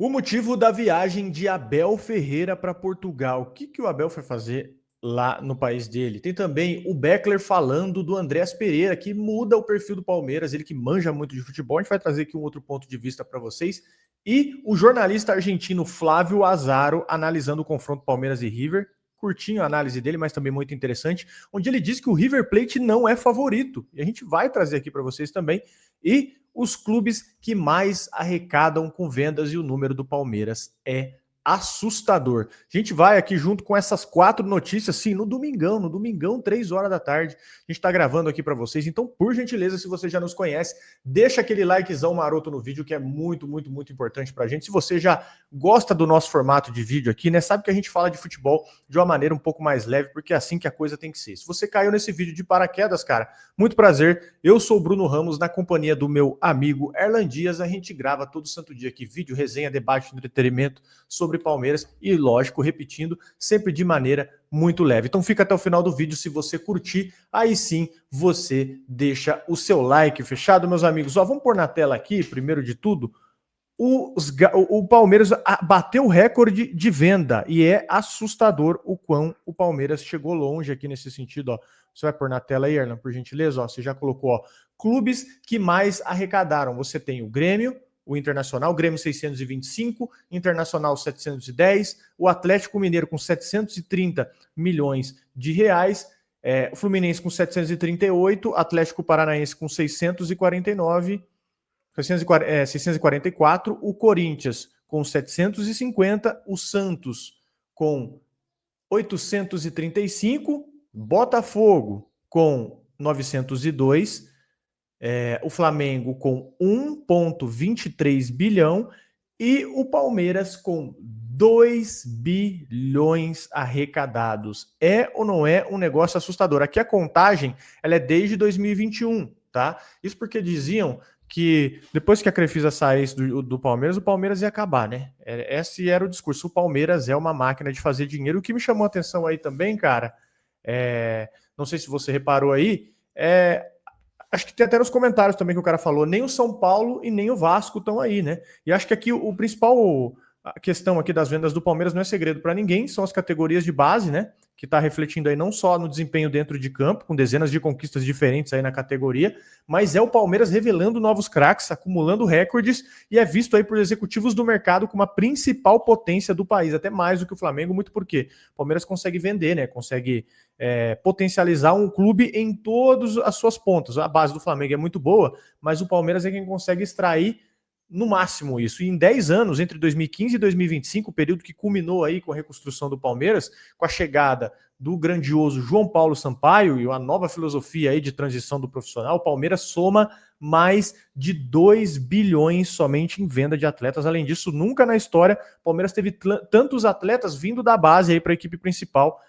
O motivo da viagem de Abel Ferreira para Portugal. O que o Abel foi fazer lá no país dele? Tem também o Beckler falando do Andréas Pereira, que muda o perfil do Palmeiras, ele que manja muito de futebol. A gente vai trazer aqui um outro ponto de vista para vocês. E o jornalista argentino Flávio Azaro analisando o confronto Palmeiras e River. Curtinho a análise dele, mas também muito interessante, onde ele diz que o River Plate não é favorito. E a gente vai trazer aqui para vocês também. E os clubes que mais arrecadam com vendas e o número do Palmeiras é assustador. A gente vai aqui junto com essas 4 notícias, sim, no domingão, 3 horas da tarde. A gente está gravando aqui para vocês. Então, por gentileza, se você já nos conhece, deixa aquele likezão maroto no vídeo, que é muito, muito, muito importante para a gente. Se você já gosta do nosso formato de vídeo aqui, né, sabe que a gente fala de futebol de uma maneira um pouco mais leve, porque é assim que a coisa tem que ser. Se você caiu nesse vídeo de paraquedas, cara, muito prazer. Eu sou o Bruno Ramos, na companhia do meu amigo Erlan Dias. A gente grava todo santo dia aqui vídeo, resenha, debate, entretenimento sobre Palmeiras e, lógico, repetindo, sempre de maneira muito leve. Então fica até o final do vídeo. Se você curtir, aí sim você deixa o seu like. Fechado, meus amigos? Ó, vamos pôr na tela aqui, primeiro de tudo, o Palmeiras bateu o recorde de venda e é assustador o quão o Palmeiras chegou longe aqui nesse sentido. Ó. Você vai pôr na tela aí, Erlan, por gentileza? Ó, você já colocou, ó, clubes que mais arrecadaram. Você tem o Grêmio, o Internacional, Grêmio 625, Internacional 710, o Atlético Mineiro com 730 milhões de reais, o Fluminense com 738, Atlético Paranaense com 649, 644, o Corinthians com 750, o Santos com 835, Botafogo com 902, o Flamengo com 1,23 bilhão e o Palmeiras com 2 bilhões arrecadados. É ou não é um negócio assustador? Aqui a contagem ela é desde 2021, tá? Isso porque diziam que depois que a Crefisa saísse do Palmeiras, o Palmeiras ia acabar, né? Esse era o discurso. O Palmeiras é uma máquina de fazer dinheiro. O que me chamou a atenção aí também, cara, não sei se você reparou aí, acho que tem até nos comentários também que o cara falou, nem o São Paulo e nem o Vasco estão aí, né? E acho que aqui o principal questão aqui das vendas do Palmeiras não é segredo para ninguém, são as categorias de base, né? Que está refletindo aí não só no desempenho dentro de campo, com dezenas de conquistas diferentes aí na categoria, mas é o Palmeiras revelando novos craques, acumulando recordes e é visto aí por executivos do mercado como a principal potência do país, até mais do que o Flamengo, muito porque o Palmeiras consegue vender, né? Consegue potencializar um clube em todas as suas pontas. A base do Flamengo é muito boa, mas o Palmeiras é quem consegue extrair no máximo isso. E em 10 anos, entre 2015 e 2025, o período que culminou aí com a reconstrução do Palmeiras, com a chegada do grandioso João Paulo Sampaio e a nova filosofia aí de transição do profissional, o Palmeiras soma mais de 2 bilhões somente em venda de atletas. Além disso, nunca na história o Palmeiras teve tantos atletas vindo da base aí para a equipe principal,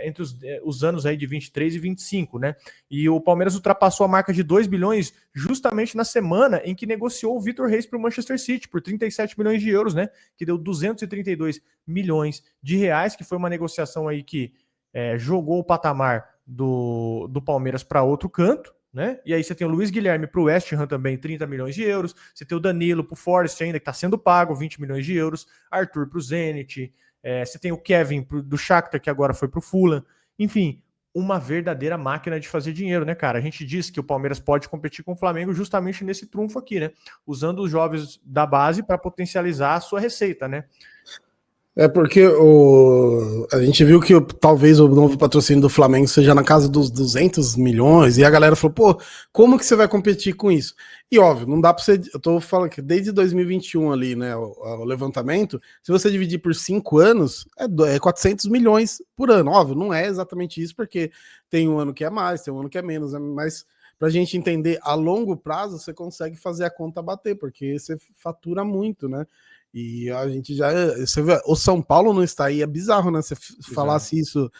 entre os anos aí de 23 e 25, né? E o Palmeiras ultrapassou a marca de 2 bilhões justamente na semana em que negociou o Vitor Reis para o Manchester City por 37 milhões de euros, né? Que deu 232 milhões de reais, que foi uma negociação aí que jogou o patamar do Palmeiras para outro canto, né? E aí você tem o Luiz Guilherme para o West Ham também, 30 milhões de euros. Você tem o Danilo para o Forest ainda, que está sendo pago, 20 milhões de euros. Arthur para o Zenit. Você tem o Kevin do Shakhtar, que agora foi para o Fulham. Enfim, uma verdadeira máquina de fazer dinheiro, né, cara? A gente disse que o Palmeiras pode competir com o Flamengo justamente nesse trunfo aqui, né? Usando os jovens da base para potencializar a sua receita, né? É porque a gente viu que talvez o novo patrocínio do Flamengo seja na casa dos 200 milhões, e a galera falou, pô, como que você vai competir com isso? E óbvio, não dá pra você, eu tô falando que desde 2021 ali, né, o levantamento, se você dividir por 5 anos, é 400 milhões por ano. Óbvio, não é exatamente isso, porque tem um ano que é mais, tem um ano que é menos, mas pra gente entender a longo prazo, você consegue fazer a conta bater, porque você fatura muito, né? E a gente já. Você vê, o São Paulo não está aí, é bizarro, né? Você falasse isso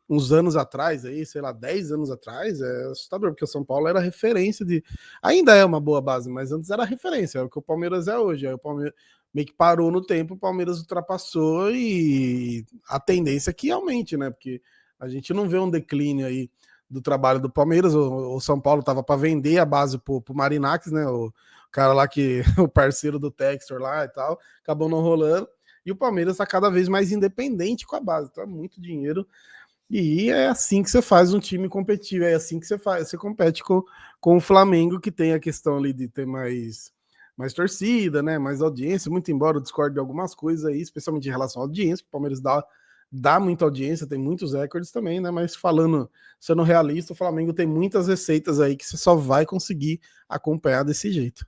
uns anos atrás, aí, sei lá, 10 anos atrás, é assustador, porque o São Paulo era referência de. Ainda é uma boa base, mas antes era referência, é o que o Palmeiras é hoje. Aí o Palmeiras meio que parou no tempo, o Palmeiras ultrapassou e a tendência é que aumente, né? Porque a gente não vê um declínio aí do trabalho do Palmeiras. O São Paulo tava para vender a base pro Marinakis, né? O cara lá que o parceiro do Textor lá e tal, acabou não rolando. E o Palmeiras tá cada vez mais independente com a base, tá muito dinheiro. E é assim que você faz um time competitivo, é assim que você compete com o Flamengo, que tem a questão ali de ter mais torcida, né? Mais audiência, muito embora eu discorde de algumas coisas aí, especialmente em relação à audiência, que o Palmeiras dá muita audiência, tem muitos recordes também, né? Mas sendo realista, o Flamengo tem muitas receitas aí que você só vai conseguir acompanhar desse jeito.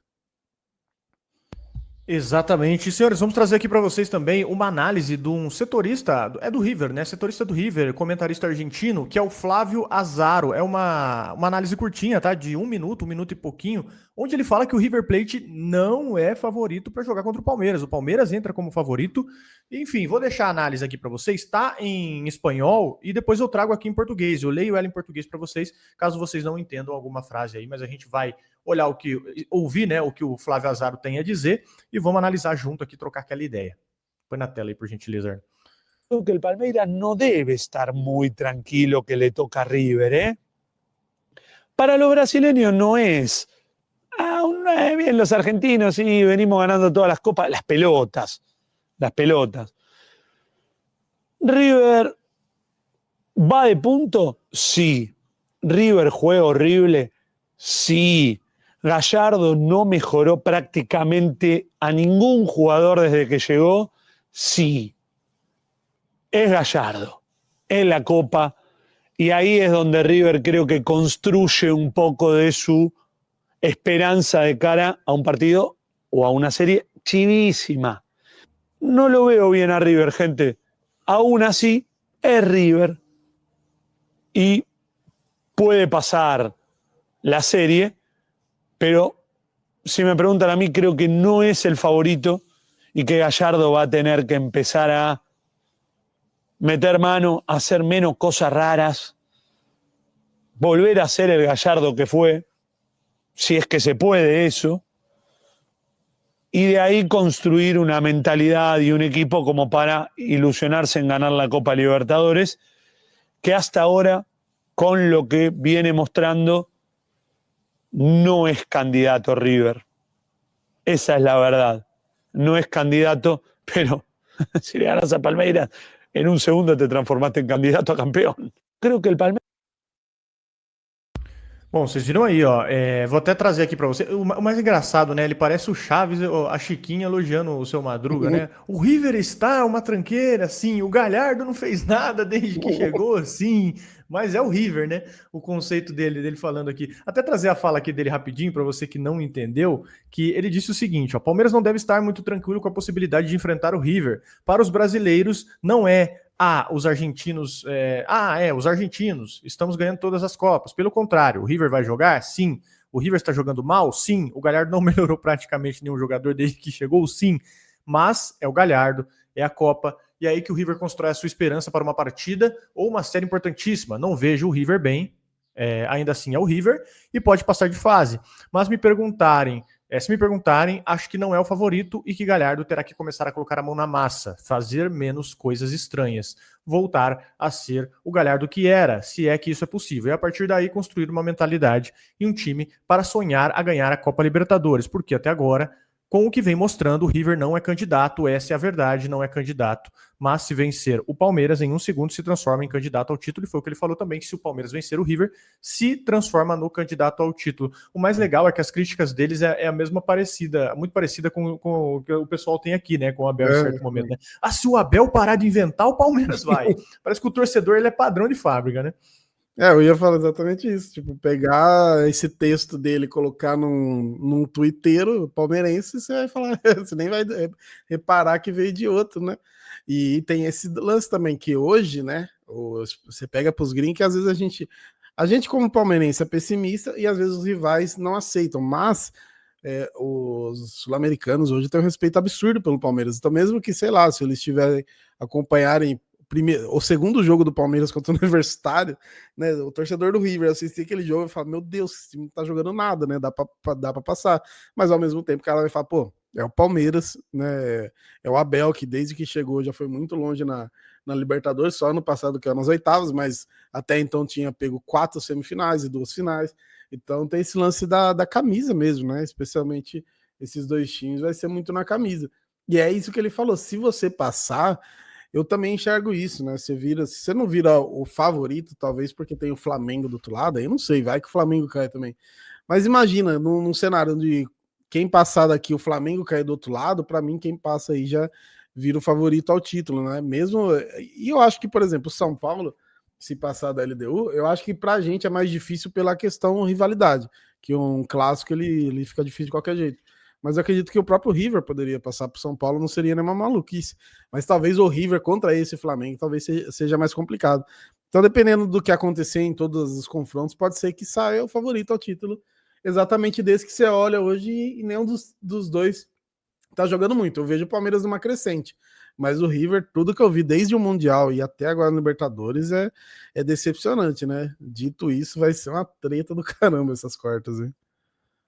Exatamente. Senhores, vamos trazer aqui para vocês também uma análise de um setorista, é do River, né? Setorista do River, comentarista argentino, que é o Flávio Azaro. É uma análise curtinha, tá? De um minuto e pouquinho, onde ele fala que o River Plate não é favorito para jogar contra o Palmeiras. O Palmeiras entra como favorito. Enfim, vou deixar a análise aqui para vocês. Tá em espanhol e depois eu trago aqui em português. Eu leio ela em português para vocês, caso vocês não entendam alguma frase aí, mas a gente vai ouvir, né, o que o Flávio Azaro tem a dizer e vamos analisar junto aqui, trocar aquela ideia. Põe na tela aí, por gentileza. Creo que el Palmeiras no debe estar muy tranquilo que le toca a River, ¿eh? Para los brasileños no es. Bien, los argentinos sí, venimos ganando todas las copas, las pelotas. River va de punto, sí. River juega horrible, sí. Gallardo no mejoró prácticamente a ningún jugador desde que llegó, sí. Es Gallardo, es la Copa, y ahí es donde River creo que construye un poco de su esperanza de cara a un partido o a una serie chivísima. No lo veo bien a River, gente. Aún así, es River y puede pasar la serie, pero si me preguntan a mí, creo que no es el favorito y que Gallardo va a tener que empezar a meter mano, hacer menos cosas raras, volver a ser el Gallardo que fue, si es que se puede eso, y de ahí construir una mentalidad y un equipo como para ilusionarse en ganar la Copa Libertadores, que hasta ahora, con lo que viene mostrando, no es candidato River. Esa es la verdad. No es candidato, pero si le ganas a Palmeiras, en un segundo te transformaste en candidato a campeón. Creo que el Palmeiras... Bom, vocês viram aí, ó. Vou até trazer aqui pra você. O mais engraçado, né? Ele parece o Chaves, a Chiquinha elogiando o seu Madruga, né? O River está uma tranqueira, sim. O Galhardo não fez nada desde que chegou, sim. Mas é o River, né? O conceito dele falando aqui. Até trazer a fala aqui dele rapidinho para você que não entendeu, que ele disse o seguinte: ó, Palmeiras não deve estar muito tranquilo com a possibilidade de enfrentar o River. Para os brasileiros, não é os argentinos, os argentinos, estamos ganhando todas as Copas. Pelo contrário, o River vai jogar? Sim. O River está jogando mal? Sim. O Galhardo não melhorou praticamente nenhum jogador desde que chegou? Sim. Mas é o Galhardo, é a Copa, e é aí que o River constrói a sua esperança para uma partida ou uma série importantíssima. Não vejo o River bem, ainda assim é o River, e pode passar de fase. Mas se me perguntarem, acho que não é o favorito e que Galhardo terá que começar a colocar a mão na massa, fazer menos coisas estranhas, voltar a ser o Galhardo que era, se é que isso é possível. E a partir daí construir uma mentalidade e um time para sonhar a ganhar a Copa Libertadores, porque até agora, com o que vem mostrando, o River não é candidato, essa é a verdade, não é candidato. Mas se vencer o Palmeiras, em um segundo se transforma em candidato ao título, e foi o que ele falou também, que se o Palmeiras vencer o River, se transforma no candidato ao título. O mais legal é que as críticas deles é a mesma muito parecida com o que o pessoal tem aqui, né, com o Abel em certo momento, né? Se o Abel parar de inventar, o Palmeiras vai. Parece que o torcedor ele é padrão de fábrica, né? Eu ia falar exatamente isso, tipo, pegar esse texto dele e colocar num twitteiro palmeirense, você vai falar, você nem vai reparar que veio de outro, né? E tem esse lance também que hoje, né, você pega pros gringos que às vezes a gente como palmeirense é pessimista e às vezes os rivais não aceitam, mas os sul-americanos hoje têm um respeito absurdo pelo Palmeiras, então mesmo que, sei lá, se eles acompanharem o segundo jogo do Palmeiras contra o Universitário, né, o torcedor do River assistir aquele jogo e fala, meu Deus, esse time não tá jogando nada, né, dá pra passar, mas ao mesmo tempo o cara vai falar, pô, É o Palmeiras, né? É o Abel, que desde que chegou já foi muito longe na Libertadores, só ano passado que era nas oitavas, mas até então tinha pego 4 semifinais e 2 finais. Então tem esse lance da camisa mesmo, né? Especialmente esses 2 times, vai ser muito na camisa. E é isso que ele falou: se você passar, eu também enxergo isso, né? Se você não vira o favorito, talvez porque tem o Flamengo do outro lado, aí eu não sei, vai que o Flamengo cai também. Mas imagina, num cenário de quem passar daqui, o Flamengo cair do outro lado, para mim, quem passa aí já vira o favorito ao título, né? Mesmo. E eu acho que, por exemplo, o São Paulo, se passar da LDU, eu acho que pra gente é mais difícil pela questão rivalidade, que um clássico ele fica difícil de qualquer jeito. Mas eu acredito que o próprio River poderia passar pro São Paulo, não seria nenhuma maluquice. Mas talvez o River contra esse Flamengo talvez seja mais complicado. Então, dependendo do que acontecer em todos os confrontos, pode ser que saia o favorito ao título exatamente desse que você olha hoje e nenhum dos dois tá jogando muito. Eu vejo o Palmeiras numa crescente, mas o River, tudo que eu vi desde o Mundial e até agora no Libertadores é decepcionante, né? Dito isso, vai ser uma treta do caramba essas quartas, hein?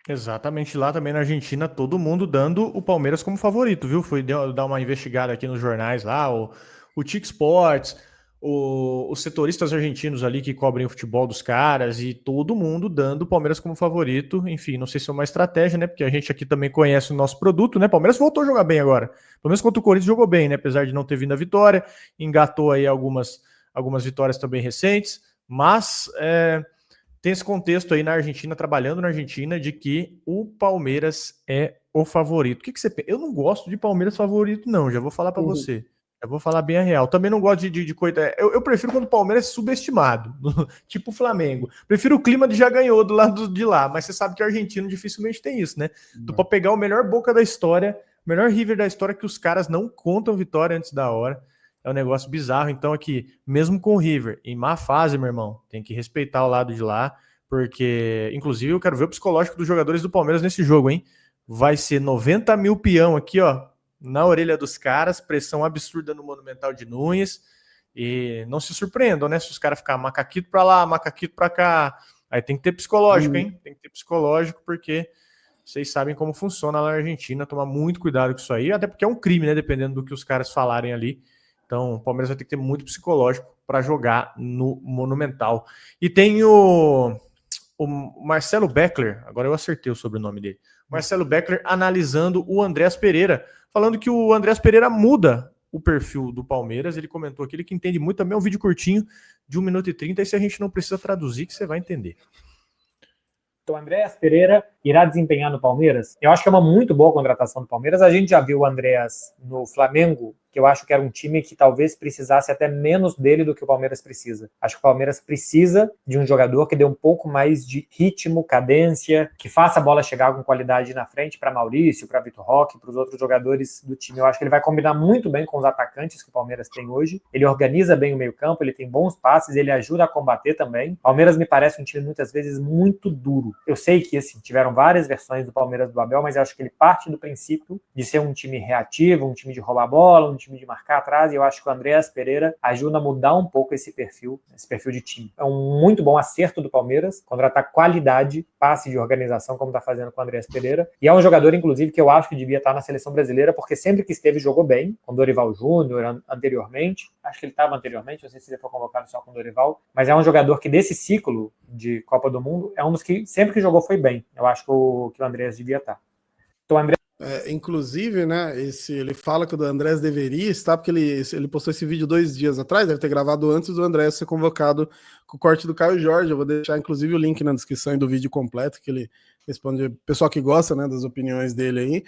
Exatamente, lá também na Argentina, todo mundo dando o Palmeiras como favorito, viu? Fui dar uma investigada aqui nos jornais lá, o TIC Sports, os setoristas argentinos ali que cobrem o futebol dos caras e todo mundo dando o Palmeiras como favorito. Enfim, não sei se é uma estratégia, né? Porque a gente aqui também conhece o nosso produto, né? Palmeiras voltou a jogar bem agora. Pelo menos contra o Corinthians jogou bem, né? Apesar de não ter vindo a vitória, engatou aí algumas vitórias também recentes, mas tem esse contexto aí na Argentina, trabalhando na Argentina, de que o Palmeiras é o favorito. O que você pensa? Eu não gosto de Palmeiras favorito, não. Já vou falar para você. Já vou falar bem a real. Também não gosto de coisa. Eu prefiro quando o Palmeiras é subestimado, tipo o Flamengo. Prefiro o clima de já ganhou do lado de lá, mas você sabe que o argentino dificilmente tem isso, né? Tu pode pegar o melhor Boca da história, o melhor River da história, que os caras não contam vitória antes da hora. É um negócio bizarro. Então, aqui, mesmo com o River, em má fase, meu irmão, tem que respeitar o lado de lá, porque, inclusive, eu quero ver o psicológico dos jogadores do Palmeiras nesse jogo, hein? Vai ser 90 mil peão aqui, ó, na orelha dos caras, pressão absurda no Monumental de Núñez, e não se surpreendam, né? Se os caras ficarem macaquito pra lá, macaquito pra cá, aí tem que ter psicológico, hein? Tem que ter psicológico, porque vocês sabem como funciona lá na Argentina, tomar muito cuidado com isso aí, até porque é um crime, né? Dependendo do que os caras falarem ali. Então, o Palmeiras vai ter que ter muito psicológico para jogar no Monumental. E tem o Marcelo Beckler, agora eu acertei o sobrenome dele. Marcelo Beckler analisando o Andreas Pereira, falando que o Andreas Pereira muda o perfil do Palmeiras. Ele comentou aqui, ele que entende muito, também é um vídeo curtinho de 1 minuto e 30, e se a gente não precisa traduzir, que você vai entender. Então, o Andreas Pereira irá desempenhar no Palmeiras. Eu acho que é uma muito boa contratação do Palmeiras. A gente já viu o Andreas no Flamengo, que eu acho que era um time que talvez precisasse até menos dele do que o Palmeiras precisa. Acho que o Palmeiras precisa de um jogador que dê um pouco mais de ritmo, cadência, que faça a bola chegar com qualidade na frente para Maurício, para Vitor Roque, para os outros jogadores do time. Eu acho que ele vai combinar muito bem com os atacantes que o Palmeiras tem hoje. Ele organiza bem o meio-campo, ele tem bons passes, ele ajuda a combater também. O Palmeiras me parece um time muitas vezes muito duro. Eu sei que assim, tiveram várias versões do Palmeiras do Abel, mas eu acho que ele parte do princípio de ser um time reativo, um time de roubar bola, um time de marcar atrás, e eu acho que o Andreas Pereira ajuda a mudar um pouco esse perfil de time. É um muito bom acerto do Palmeiras, contratar qualidade, passe de organização, como está fazendo com o Andreas Pereira, e é um jogador, inclusive, que eu acho que devia estar na seleção brasileira, porque sempre que esteve jogou bem, com Dorival Júnior anteriormente, acho que ele estava anteriormente, não sei se ele foi convocado só com Dorival, mas é um jogador que desse ciclo de Copa do Mundo, é um dos que sempre que jogou foi bem. Eu acho que o Andreas devia estar. Então, o Andreas inclusive, né, ele fala que o do Andrés deveria estar, porque ele postou esse vídeo 2 dias atrás, deve ter gravado antes do Andrés ser convocado com o corte do Caio Jorge. Eu vou deixar, inclusive, o link na descrição do vídeo completo, que ele responde, pessoal que gosta, né, das opiniões dele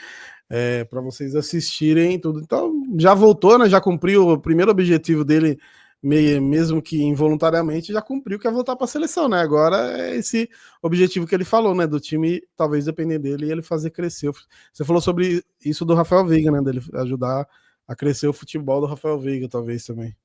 aí, para vocês assistirem tudo. Então, já voltou, né, já cumpriu o primeiro objetivo dele, mesmo que involuntariamente, já cumpriu, que é voltar para a seleção, né? Agora é esse objetivo que ele falou, né? Do time talvez depender dele e ele fazer crescer. Você falou sobre isso do Rafael Veiga, né? Dele ajudar a crescer o futebol do Rafael Veiga, talvez também.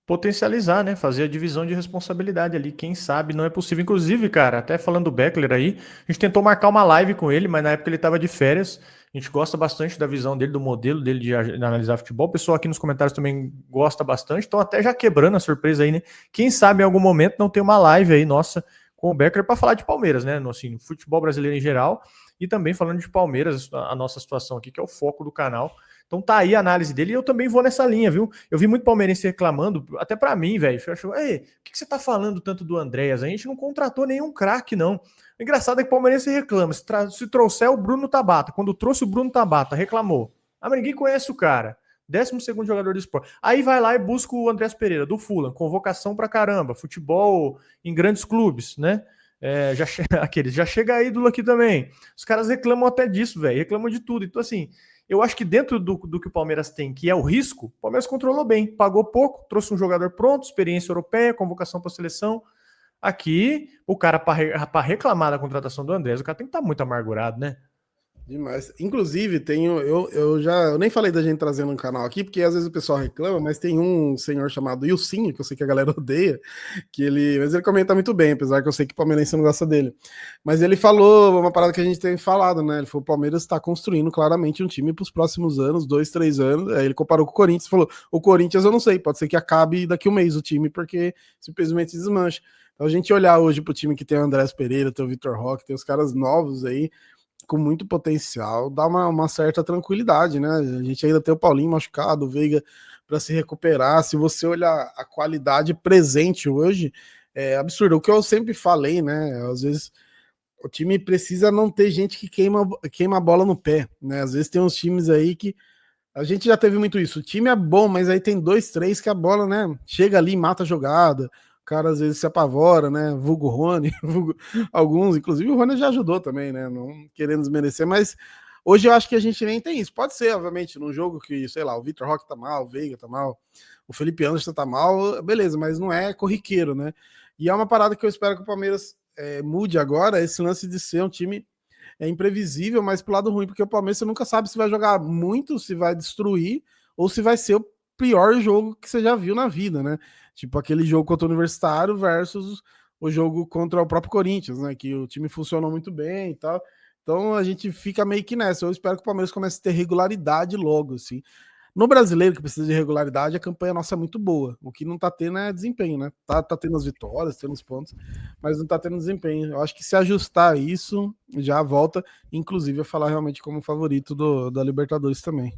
Potencializar, né? Fazer a divisão de responsabilidade ali. Quem sabe não é possível. Inclusive, cara, até falando do Beckler aí, a gente tentou marcar uma live com ele, mas na época ele estava de férias. A gente gosta bastante da visão dele, do modelo dele de analisar futebol. O pessoal aqui nos comentários também gosta bastante. Então, até já quebrando a surpresa aí, né? Quem sabe em algum momento não tem uma live aí, nossa, com o Becker para falar de Palmeiras, né? No assim, futebol brasileiro em geral e também falando de Palmeiras, a nossa situação aqui, que é o foco do canal. Então tá aí a análise dele e eu também vou nessa linha, viu? Eu vi muito palmeirense reclamando, até para mim, velho. Ei, o que você tá falando tanto do Andréas? A gente não contratou nenhum craque, não. O engraçado é que o palmeirense reclama. Se trouxer o Bruno Tabata, quando trouxe o Bruno Tabata, reclamou. Ah, mas ninguém conhece o cara. 12º jogador do esporte. Aí vai lá e busca o Andrés Pereira, do Fulham, convocação pra caramba, futebol em grandes clubes, né? Aqueles, já chega ídolo aqui também. Os caras reclamam até disso, velho, reclamam de tudo. Então, assim, eu acho que dentro do que o Palmeiras tem, que é o risco, o Palmeiras controlou bem, pagou pouco, trouxe um jogador pronto, experiência europeia, convocação para seleção. Aqui, o cara, para reclamar da contratação do Andrés, o cara tem que estar muito amargurado, né? Demais. Inclusive, eu nem falei da gente trazendo um canal aqui, porque às vezes o pessoal reclama, mas tem um senhor chamado Ilcinho, que eu sei que a galera odeia, mas ele comenta muito bem, apesar que eu sei que o palmeirense não gosta dele. Mas ele falou uma parada que a gente tem falado, né? Ele falou: o Palmeiras está construindo claramente um time para os próximos anos, 2, 3 anos. Aí ele comparou com o Corinthians, falou: o Corinthians eu não sei, pode ser que acabe daqui um mês o time, porque simplesmente desmancha. Então a gente olhar hoje pro time que tem o Andrés Pereira, tem o Vitor Roque, tem os caras novos aí, com muito potencial, dá uma certa tranquilidade, né? A gente ainda tem o Paulinho machucado, o Veiga para se recuperar. Se você olhar a qualidade presente hoje, é absurdo. O que eu sempre falei, né? Às vezes o time precisa não ter gente que queima a bola no pé, né? Às vezes tem uns times aí que a gente já teve muito isso. O time é bom, mas aí tem 2, 3 que a bola, né? Chega ali e mata a jogada. O cara às vezes se apavora, né? Vulgo Rony, alguns, inclusive o Rony já ajudou também, né? Não querendo desmerecer, mas hoje eu acho que a gente nem tem isso. Pode ser, obviamente, num jogo que, sei lá, o Vitor Roque tá mal, o Veiga tá mal, o Felipe Anderson tá mal, beleza, mas não é corriqueiro, né? E é uma parada que eu espero que o Palmeiras mude agora, esse lance de ser um time imprevisível, mas pro lado ruim, porque o Palmeiras você nunca sabe se vai jogar muito, se vai destruir, ou se vai ser o pior jogo que você já viu na vida, né? Tipo aquele jogo contra o Universitário versus o jogo contra o próprio Corinthians, né? Que o time funcionou muito bem e tal. Então a gente fica meio que nessa. Eu espero que o Palmeiras comece a ter regularidade logo, assim. No brasileiro, que precisa de regularidade, a campanha nossa é muito boa. O que não tá tendo é desempenho, né? Tá tendo as vitórias, tendo os pontos, mas não tá tendo desempenho. Eu acho que se ajustar isso, já volta, inclusive, a falar realmente como favorito da Libertadores também.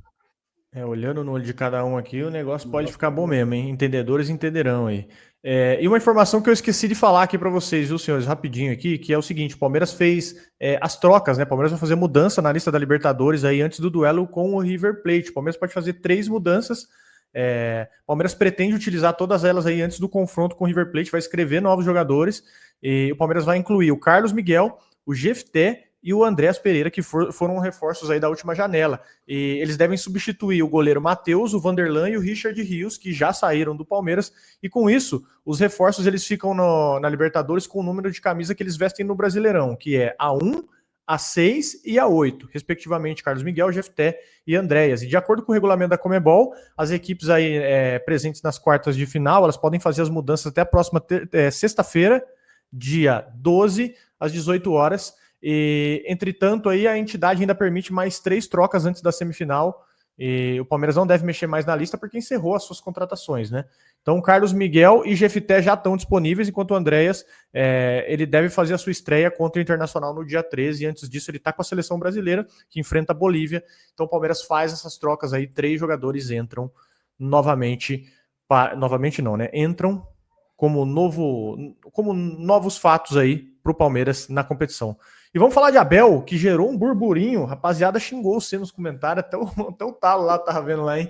Olhando no olho de cada um aqui, o negócio pode ficar bom mesmo, hein? Entendedores entenderão aí. E uma informação que eu esqueci de falar aqui para vocês, viu, senhores, rapidinho aqui, que é o seguinte: o Palmeiras fez as trocas, né? O Palmeiras vai fazer mudança na lista da Libertadores aí antes do duelo com o River Plate. O Palmeiras pode fazer 3 mudanças. O Palmeiras pretende utilizar todas elas aí antes do confronto com o River Plate, vai escrever novos jogadores, e o Palmeiras vai incluir o Carlos Miguel, o Jefté e o Andrés Pereira, que foram reforços aí da última janela. E eles devem substituir o goleiro Matheus, o Vanderlan e o Richard Rios, que já saíram do Palmeiras, e com isso, os reforços eles ficam na Libertadores com o número de camisa que eles vestem no Brasileirão, que é A1, A6 e A8, respectivamente, Carlos Miguel, Jefté e Andréas. E de acordo com o regulamento da Conmebol, as equipes aí presentes nas quartas de final, elas podem fazer as mudanças até a próxima sexta-feira, dia 12, às 18 horas, e, entretanto, aí a entidade ainda permite mais 3 trocas antes da semifinal, e o Palmeiras não deve mexer mais na lista porque encerrou as suas contratações, né? Então, Carlos Miguel e Jefté já estão disponíveis, enquanto o Andréas, ele deve fazer a sua estreia contra o Internacional no dia 13, e antes disso ele está com a seleção brasileira, que enfrenta a Bolívia. Então, o Palmeiras faz essas trocas aí, 3 jogadores entram novamente não, né? Entram como novos fatos aí para o Palmeiras na competição. E vamos falar de Abel, que gerou um burburinho. Rapaziada xingou você nos comentários, até o Talo lá tava vendo lá, hein?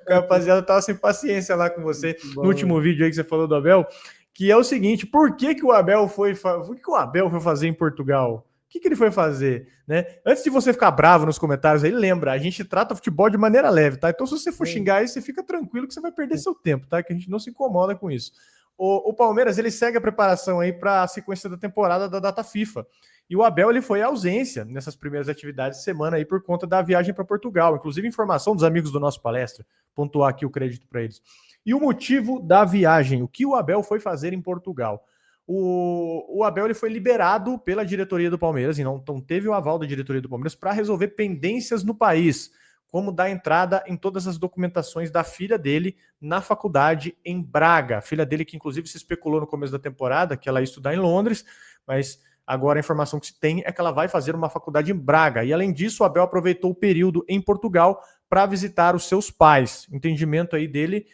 A rapaziada tava sem paciência lá com você no último vídeo aí que você falou do Abel, que é o seguinte: por que o Abel foi fazer em Portugal? O que ele foi fazer, né? Antes de você ficar bravo nos comentários aí, lembra, a gente trata o futebol de maneira leve, tá? Então se você for xingar aí, você fica tranquilo que você vai perder seu tempo, tá? Que a gente não se incomoda com isso. O Palmeiras, ele segue a preparação aí para a sequência da temporada da data FIFA. E o Abel, ele foi à ausência nessas primeiras atividades de semana aí por conta da viagem para Portugal. Inclusive, informação dos amigos do nosso palestra, pontuar aqui o crédito para eles. E o motivo da viagem, o que o Abel foi fazer em Portugal? O Abel, ele foi liberado pela diretoria do Palmeiras, e não teve o aval da diretoria do Palmeiras para resolver pendências no país, como dar entrada em todas as documentações da filha dele na faculdade em Braga. A filha dele que inclusive se especulou no começo da temporada que ela ia estudar em Londres, mas agora a informação que se tem é que ela vai fazer uma faculdade em Braga. E além disso, o Abel aproveitou o período em Portugal para visitar os seus pais. Entendimento aí dele,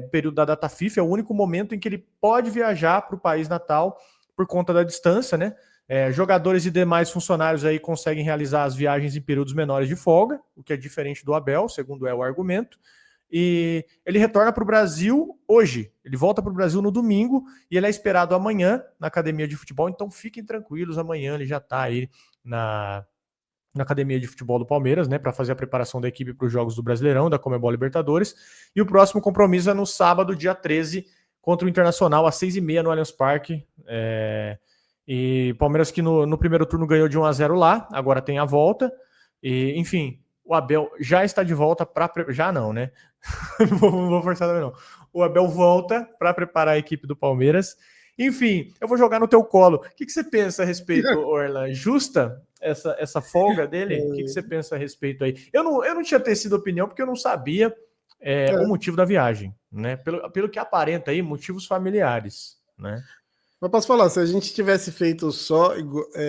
do período da data FIFA, é o único momento em que ele pode viajar para o país natal por conta da distância, né? Jogadores e demais funcionários aí conseguem realizar as viagens em períodos menores de folga, o que é diferente do Abel, segundo é o argumento. E ele retorna para o Brasil hoje. Ele volta para o Brasil no domingo e ele é esperado amanhã na academia de futebol. Então fiquem tranquilos, amanhã ele já está aí na academia de futebol do Palmeiras, né, para fazer a preparação da equipe para os jogos do Brasileirão, da Conmebol Libertadores. E o próximo compromisso é no sábado, dia 13, contra o Internacional, às 6h30 no Allianz Parque. E Palmeiras que no primeiro turno ganhou de 1-0 lá, agora tem a volta. E, enfim, o Abel já está de volta para... Já não, né? Não vou forçar também não. O Abel volta para preparar a equipe do Palmeiras. Enfim, eu vou jogar no teu colo. O que você pensa a respeito, Orlan? Justa essa folga dele? O que você pensa a respeito aí? Eu não tinha tecido opinião porque eu não sabia o motivo da viagem, né? Pelo que aparenta aí, motivos familiares, né? Mas posso falar, se a gente tivesse feito só,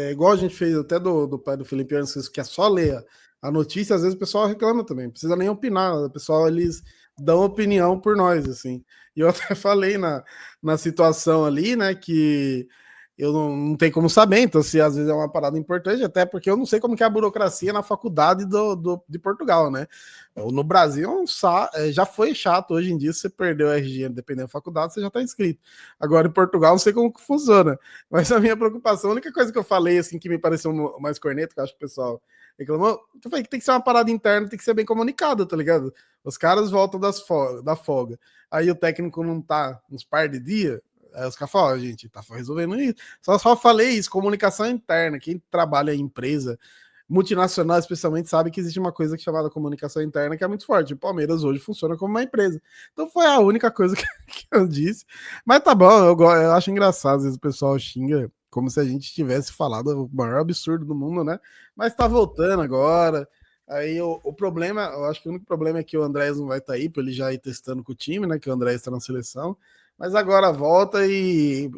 igual a gente fez até do pai do Felipe Anderson, que é só ler a notícia, às vezes o pessoal reclama também, não precisa nem opinar, o pessoal, eles dão opinião por nós, assim. E eu até falei na situação ali, né, que eu não tenho como saber, então se às vezes é uma parada importante, até porque eu não sei como que é a burocracia na faculdade de Portugal, né? No Brasil já foi chato, hoje em dia se você perdeu o RG, dependendo da faculdade, você já está inscrito. Agora em Portugal não sei como que funciona, mas a minha preocupação, a única coisa que eu falei assim que me pareceu mais corneta, que eu acho que o pessoal reclamou, eu falei que tem que ser uma parada interna, tem que ser bem comunicada, tá ligado? Os caras voltam da folga, aí o técnico não tá uns par de dias. Aí os caras falam, a gente tá resolvendo isso. Só falei isso, comunicação interna. Quem trabalha em empresa multinacional, especialmente, sabe que existe uma coisa chamada comunicação interna que é muito forte. O Palmeiras hoje funciona como uma empresa. Então foi a única coisa que eu disse. Mas tá bom, eu acho engraçado. Às vezes o pessoal xinga como se a gente tivesse falado o maior absurdo do mundo, né? Mas tá voltando agora. Aí o problema, eu acho que o único problema é que o Andrés não vai estar aí, para ele já ir testando com o time, né? Que o Andrés está na seleção. Mas agora volta e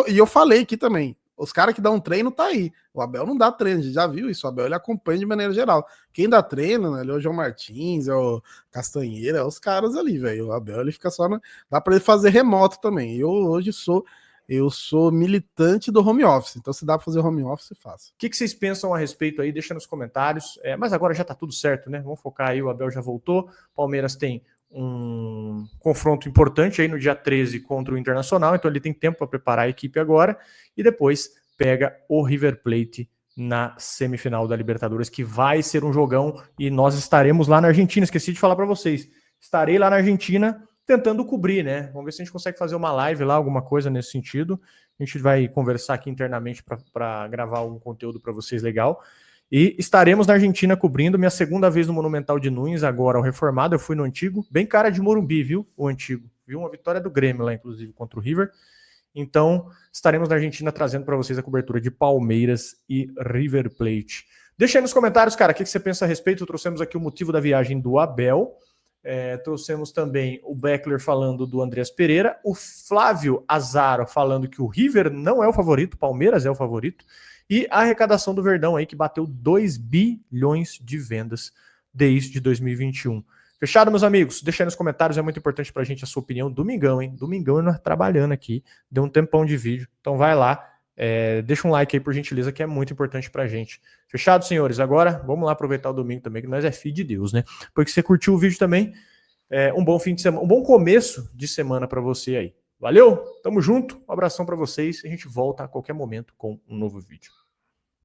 eu falei aqui também, os caras que dão treino tá aí. O Abel não dá treino, a gente já viu isso. O Abel ele acompanha de maneira geral. Quem dá treino, né? Ele é o João Martins, é o Castanheira, é os caras ali, velho. O Abel ele fica só dá para ele fazer remoto também. Eu sou militante do home office, então se dá para fazer home office, faça. O que vocês pensam a respeito aí? Deixa nos comentários. Mas agora já tá tudo certo, né? Vamos focar aí, o Abel já voltou. Palmeiras tem um confronto importante aí no dia 13 contra o Internacional, então ele tem tempo para preparar a equipe agora e depois pega o River Plate na semifinal da Libertadores, que vai ser um jogão e nós estaremos lá na Argentina. Esqueci de falar para vocês, estarei lá na Argentina tentando cobrir, né? Vamos ver se a gente consegue fazer uma live lá, alguma coisa nesse sentido. A gente vai conversar aqui internamente para gravar algum conteúdo para vocês legal. E estaremos na Argentina cobrindo, minha segunda vez no Monumental de Nunes, agora o reformado, eu fui no antigo, bem cara de Morumbi, viu, o antigo, viu, uma vitória do Grêmio lá, inclusive, contra o River, então estaremos na Argentina trazendo para vocês a cobertura de Palmeiras e River Plate. Deixa aí nos comentários, cara, o que você pensa a respeito, trouxemos aqui o motivo da viagem do Abel, trouxemos também o Beckler falando do Andreas Pereira, o Flávio Azaro falando que o River não é o favorito, o Palmeiras é o favorito, e a arrecadação do Verdão aí que bateu 2 bilhões de vendas desde 2021. Fechado, meus amigos? Deixa aí nos comentários, é muito importante pra gente a sua opinião. Domingão, hein? Domingão nós trabalhando aqui, deu um tempão de vídeo, então vai lá, deixa um like aí por gentileza que é muito importante pra gente. Fechado, senhores? Agora vamos lá aproveitar o domingo também, que nós é filho de Deus, né? Porque você curtiu o vídeo também, um bom fim de semana, um bom começo de semana pra você aí. Valeu, tamo junto, um abração pra vocês, a gente volta a qualquer momento com um novo vídeo.